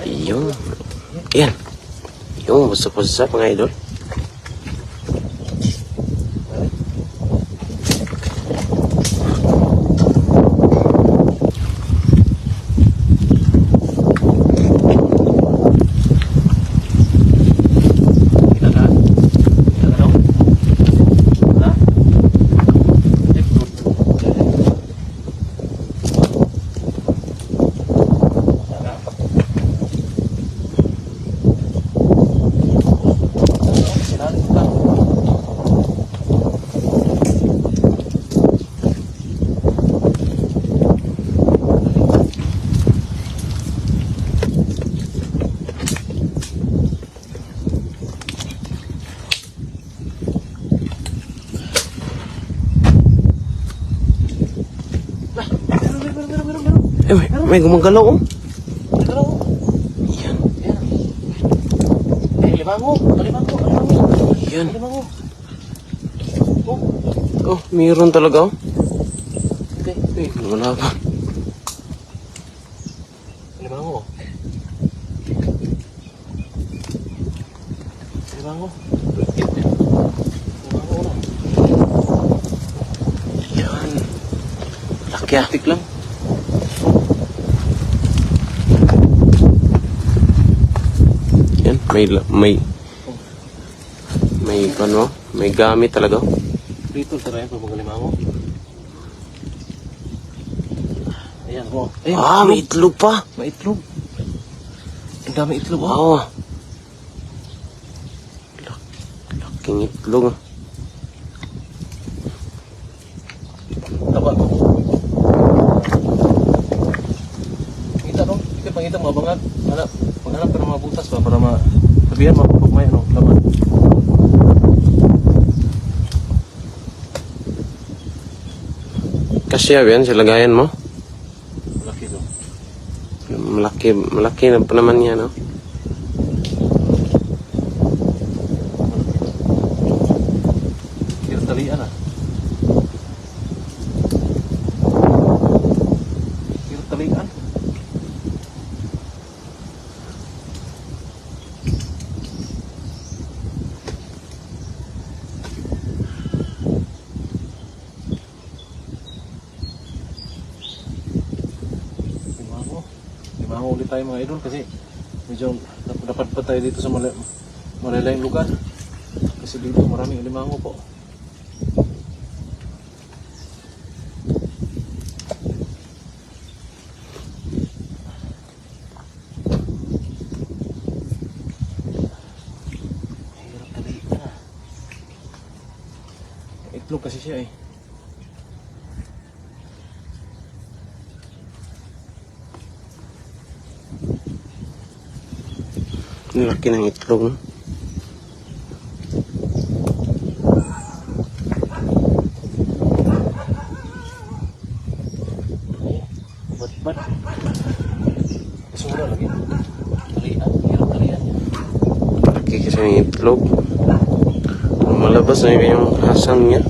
Ayun. Yan. Yung busa-busa mga idol. May gumagalaw oh. Gumagalaw. Yan. Yan. Limango. Yan. Limango. Oh, mayroon talaga oh. Okay. Wala pa. Limango. Limango. Limango na. Yan. Laki ah. Tik lang. Yan. May ano, may gamit talaga oh. Dito tara yan pag limango. Ayan ko. Ayan. Ah, may itlog pa. May itlog. Ang dami itlog oh. Wow. Laking itlog ah. Dapat. Kita no? Ito pangita mga bangat. Panghanap ka ng mga butas ba para sabihan mo pag may ano, laman. Kasya yan, silagayan mo. Malaki to. Malaki na pa naman yan, no? Kirtalian ah. Kirtalian. Limango ulit tayo mga idol kasi medyo dapat pa tayo dito sa malalayang lugar kasi dito maraming limango po. Hirap talian na. Itlog kasi siya eh. Ang laki ng itlog, no? Bat. Kasi wala lagi. Talian. Hirap talian niya. Laki kasi ng itlog. Malabas na yung hasang niya.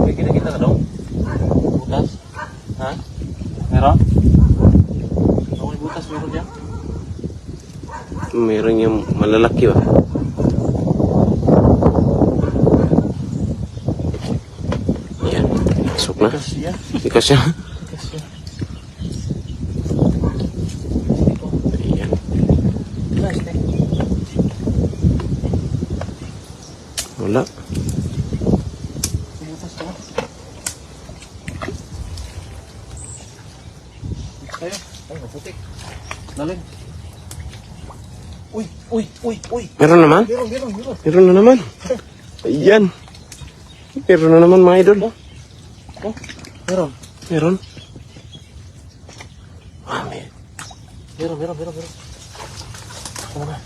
May kita ka daw? Butas? Ha? Meron? May butas meron dyan? Meron yung malalaki ba? Yan. Pasok na. Kasi yan. Ika siya. Kasi yan. Ayan. Plastic. Wala. May butas ka. Tayo. Ay, maputik. Daling. Uy. Meron naman? Meron. Meron na naman. Ayan. Meron na naman mga idol. Oh, meron. Meron. Ah, Meron. Ano na?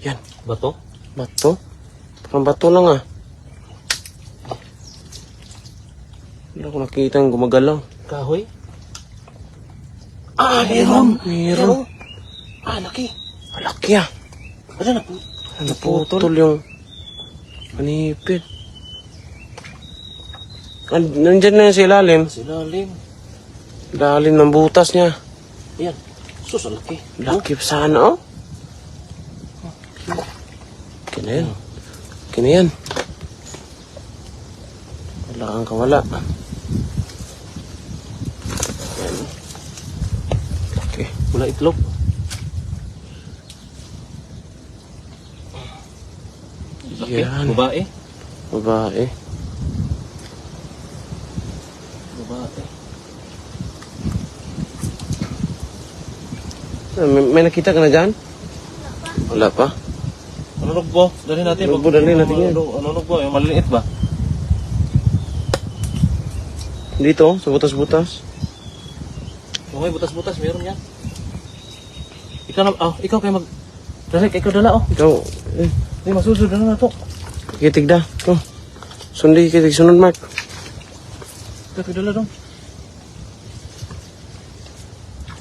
yan. Bato? Bato? Parang bato lang ah. Wala ko nakita yung gumagalaw. Kahoy? Meron. Meron. Laki. Malaki ah. Ano na po? Naputol yung panipid. Nandyan na yan sa ilalim. Silalim. Ilalim ng butas niya. Ayan. Sus, ang laki. Laki pa sana oh. Kina yan. Kina yan. Wala kang kawala. Yan. Okay. Wala itlog. Laki. Yan. Babae. Babae. Babae. May nakita ka na dyan? Wala pa. Ano nugbo? Dali natin. Nugbo, dali natin yan. Ano nugbo? Yung maliliit ba? Dito, sa butas-butas. Kung may butas-butas, meron yan. Ikaw na, ikaw kayo mag... Dali, ikaw dala, Ikaw, Hindi, masusunod na to. kitig da. Oh. Sundi, kitig, sunod, Mark. Ikaw kayo dala dong.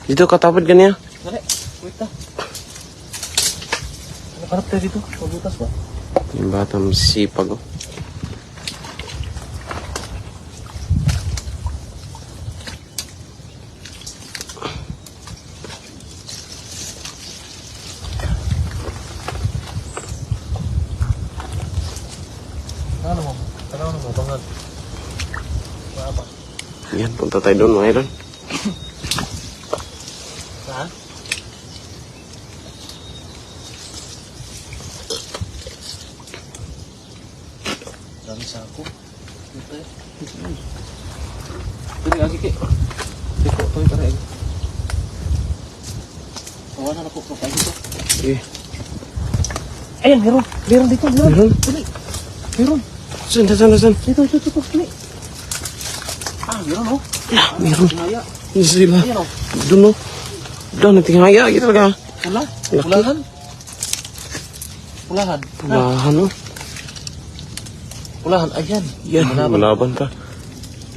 Dito, katapad ka niya. Dali, wait na. Ano karap tayo dito? Mabutas ba? Yung bata masisipag, oh. Ano mo? Bangag. Maaba. Yan, punta tayo doon, mga idol. Ha? Dami sa ako. Dito eh. Dito lagi kay. Dito to para eh. Awan na po pa dito. Okay. Ayan, meron. Meron dito, meron. Meron? Dali. Meron. Saan? Dito. Dali. Meron oh. Meron. Tinaya. Hindi sila. Ayan oh. Doon, oh. Doon, natingaya. Kita talaga. Pula. Laki. Pulahan. Pulahan. Pulahan, oh. Pulahan. Ayan. Yan, malaban pa.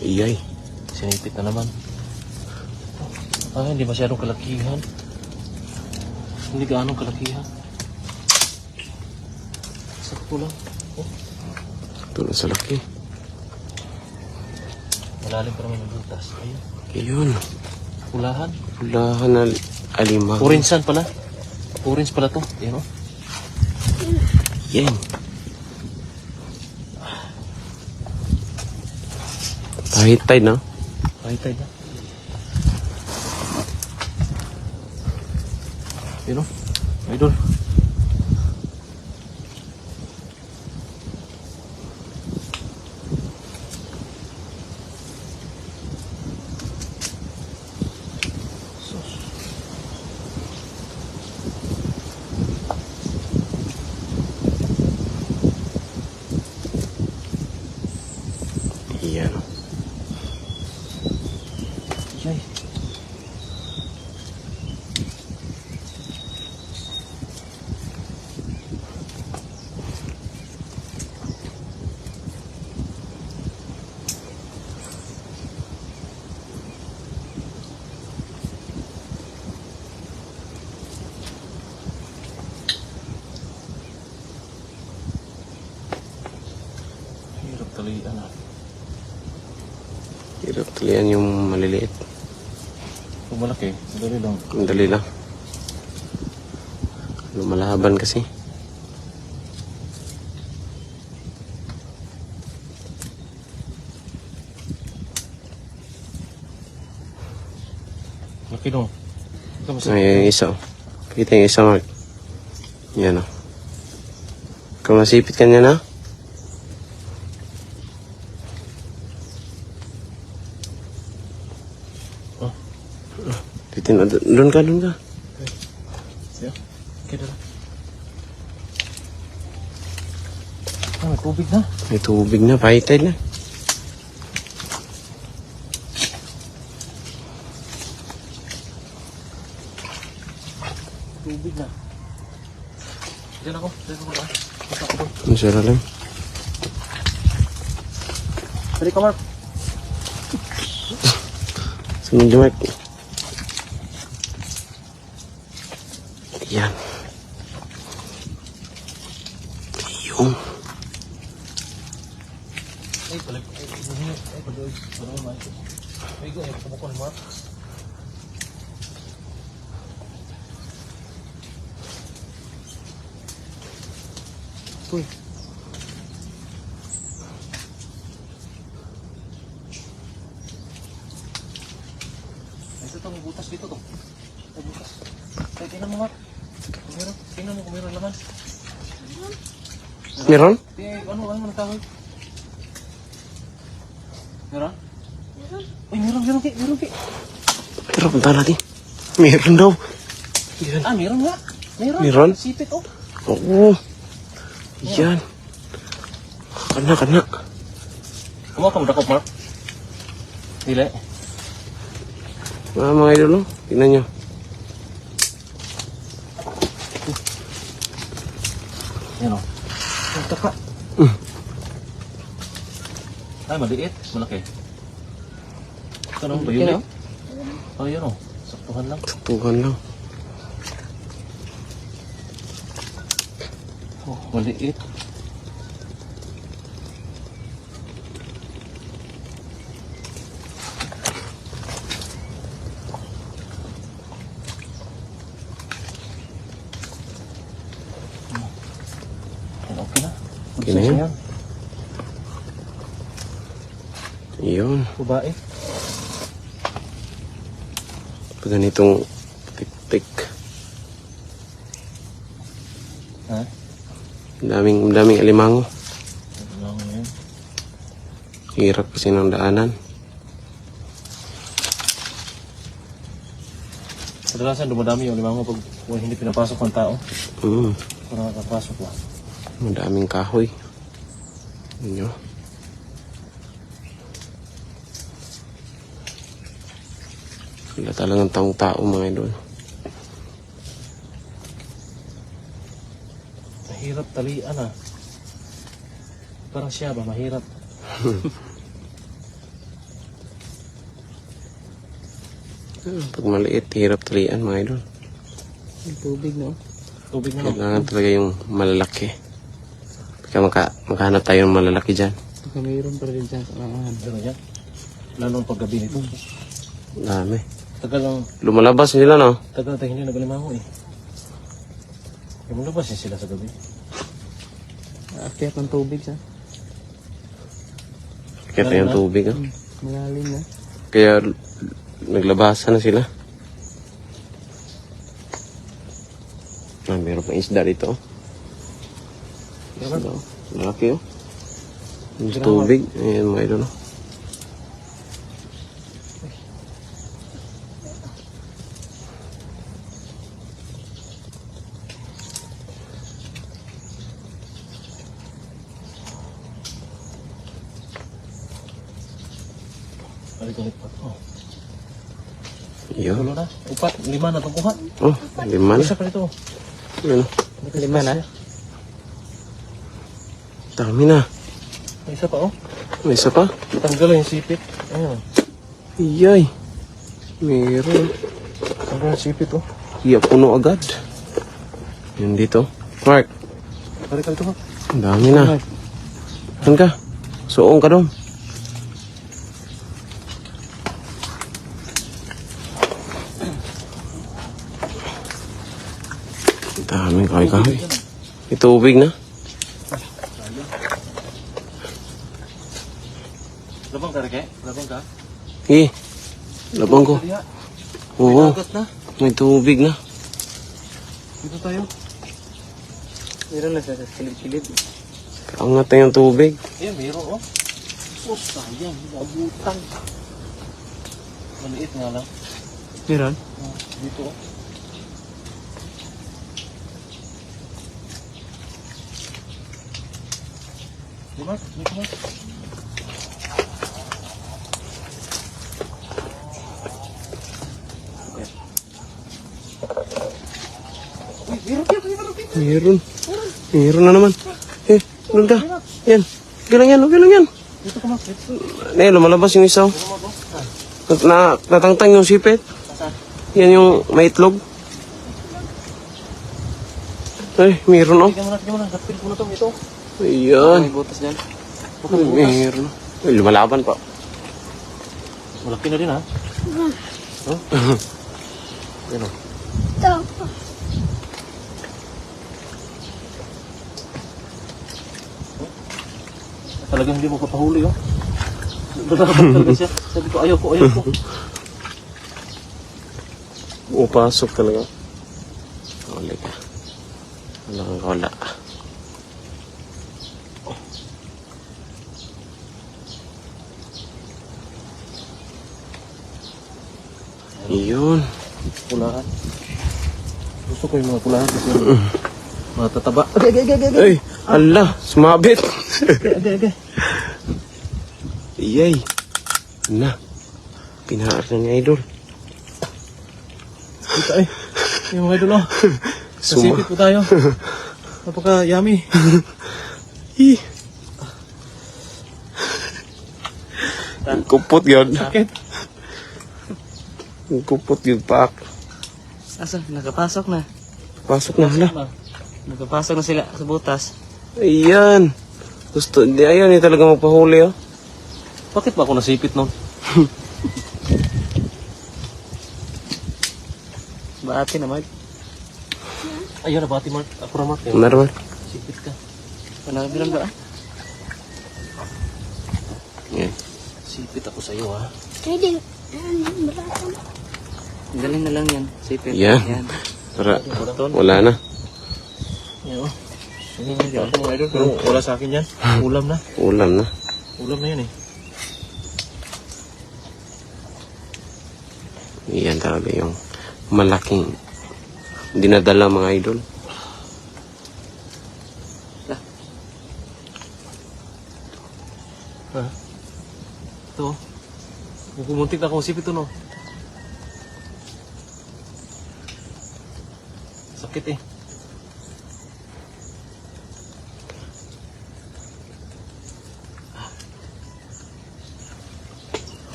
Iyay. Sinipit na naman. Hindi masyadong kalakihan. Hindi gaano kalakihan. Sakto lang. Oh, Ito na sa laki. malalim pa naman yung butas. Ayun. Ayun. Pulahan. Pulahan na alimang. Orangean pala. Orange pala to. Ayan o. Yan. Kahit tayo na. Kahit tayo na. Ayan o. Idol. Yan. Yay. Hirap talian ah. Hirap talian yung maliliit. Kung malaki, madali lang. Madali lang. Lumalaban kasi. Laki dong. Ay, yung isa. Oh. Kita yung isa, Mark. Yan, oh. Kung nasipit ka niya na. Titin, doon ka. Siya. Okay, dala. May tubig na. May tubig na, pahitay na. Tubig na. Diyan ako ba? Punta ako doon. Ang sira lang. Dali ka, Mark. Sunod yung Mark. Yan. Yung. Ay, palag. Ay, palag. Ano naman? Ay, go. Ay, kumukon mo. Uy. Ito itong butas dito to. Ay, butas. Ay, tingnan mo, Mark. Meron. Tingnan mo kung meron naman. Meron? Ano nagkahoy? Meron? Uy, meron, Ki. Pero punta natin. Meron daw. Yan. Ah, meron nga. Meron? Sipit, oh. Oo. Yan. Kana. Kumawa ka mo dakop, Mark? Dili. Mga idol, oh. Tingnan nyo. Yan, oh. Ang taka. Ay, maliit. Malaki. Ito naman ba yun? Oh, yun, oh. Saktuhan lang. Saktuhan lang. Oh, maliit. Okay na. Okay na yan. Yun. Babae. Pag ganitong tik-tik. Ha? Daming alimango. Ano lang yan? Hirap kasi ng daanan. Kadalasan dumadami yung limango pag hindi pinapasok ng tao. Para nakapasok lang. Madaming kahoy. Yun. Wala talagang taong-tao mga idol. Mahirap talian ah. Parang siya ba, mahirap. Pag maliit, hirap talian mga idol. Tubig no? Tubig na no? Kailangan talaga yung malalaki. Kaya makahanap tayo ng malalaki dyan. Baka mayroon pa rin dyan sa langahan. Ano yan? Lalong paggabi nito. Dami. Tagal lang. Lumalabas nila, no? Tagal tayo hindi nagalimango eh. Lumalabas eh sila sa gabi. Aakyat ng tubig siya. Kaya tayong tubig, ah. Malalim na. Kaya naglabasan na sila. Meron pang isda dito. Isda, malaki, oh. Yung sa tubig. Ayan mga idol, no? Balik-balik pa. Oh. Yun. Tulo na. Upat. 5 na itong kuha. Oh, 5 na. Isa pa dito. Ano? 5 na. Dami na. May isa pa oh. May isa pa? Tanggal yung sipit. Ayun. Iyay. Meron. Tanggal yung sipit oh. Iya, puno agad. Yan dito. Mark, Balik ka dito ha. ang dami na. Saan ka? Suong ka doon. Daming kahoy-kahoy. May tubig na. Labang ka Rike? Labang ka? Eh, labang ko. Oo, Agat na. may tubig na. Dito tayo. Meron na sa kilid-kilid. Kaangat na yung tubig. Ayan, meron oh. Oh, sayang. Abutan. Maliit nga lang. Meron? Oh, dito oh. Diba? Dito mo. Meron. Meron na naman. Eh, doon ka. Yan. Okay lang yan, okay lang yan. Dito ka, Mark. Eh, lumalabas yung isa. Natangtang yung sipit. Yan yung may itlog. Ay, meron oh. Tingnan mo na. Gapil ko na to. Ito. Ayan. May butas dyan. Ay, meron. Ay, lumalaban pa. Malaki na din ha. Oh? Yan o. Ito. Talagang hindi mo papahuli oh. Nagkakabal talaga siya. Sabi ko, ayaw ko. Upasok talaga. Wala ka. Wala. Yun. Pulahan. Gusto ko yung mga pulahan kasi mga tataba. Ay, ala, sumabit. Agay. Iyay. Na. Pinaar na niya, idol. Kita eh. Yung mga idol oh. Sasipit po tayo. Napaka yummy. Ih. Kupot yun. Sakit. Kupot yun, pak. Asa, nakapasok na. Pasok na, hala. Nakapasok na sila sa butas. Ayan. Gusto, di ayaw ni talaga magpahuli, oh. Bakit ba ako nasipit nun? Bati na, Mark. Ayun na bati Mark. Ako na Mark. Meron. Sipit ka. Panabilan ba? Yan. Sipit ako sa'yo ha. Pwede. Balatan. Galing na lang yan. Sipit. Yan. Para, wala na. Yan oh. Ako mga idol. Pero wala sa akin yan. Ulam na. Ulam na. Ulam na yan eh. Yan talaga yung malaking dinadala mga idol. Ha? Ito oh. Kumuntik na akong sipit ito no. Sakit eh.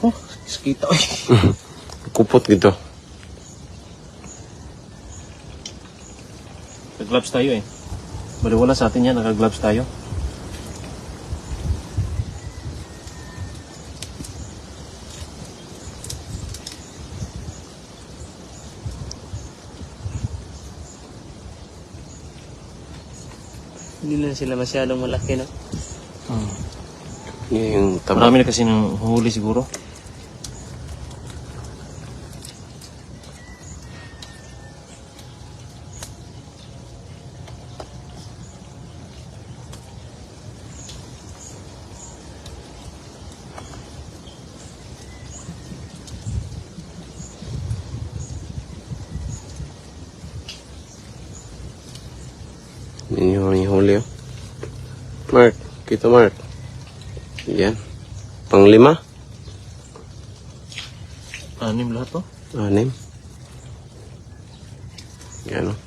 Oh, sakita eh. Kupot dito. Nag-gloves tayo eh. Baliwala sa atin yan, naka-gloves tayo. Hindi na sila masyadong malaki, no? Yan yung taba. Marami na kasi nang huli siguro. Yan yung huli, oh. Mark. Kita Mark. Yan. Pang-5. 6 lahat to. 6. Yan, oh.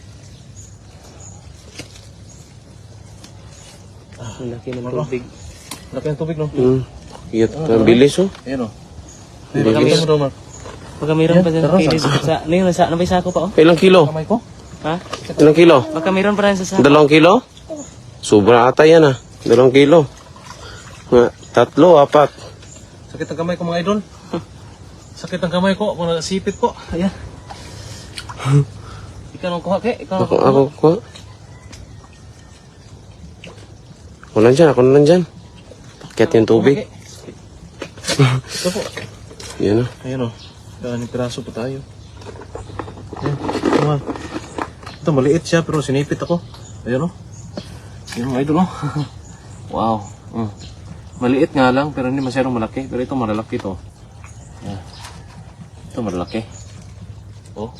Ang laki ng tubig. Laki ang tubig no? Iyat ang bilis, oh. Ayan o. Bilis. Mo daw Mark. Baka mayroon pa Yan, dyan tara, kilis. Ano yun? Ano ba yung sako pa, oh? Ilang kilo? Kamay ko. Ha? Ilang kilo? Baka mayroon pa rin sa sako. 2 kilo? Sobra ata yan, ah. 2 kilo. 3, 4. Sakit ang kamay ko mga idol. Sakit ang kamay ko. Ako nasipit ko. Ayan. Ikaw nang kuha ke. Ikaw nang kuha. Ako. Ako nandyan. Pakyat yung tubig. Ito po. Yan, oh. Ayan o. Galing piraso pa tayo. Ayan. Ito nga. Ito maliit siya pero sinipit ako. Ayan o. Ayan mga idol o. Wow. Maliit nga lang pero hindi masyadong malaki. Pero ito malalaki to. Ayan. Ito malalaki. Oh.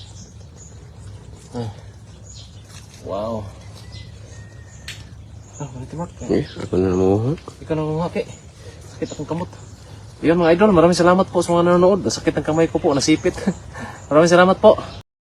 Wow. Maniti Mark. Ako na namuha. Ikaw nang kumaki. Sakit akong kamot. Yun mga idol, maraming salamat po sa mga nanonood. Sakit ang kamay ko po, nasipit. Maraming salamat po.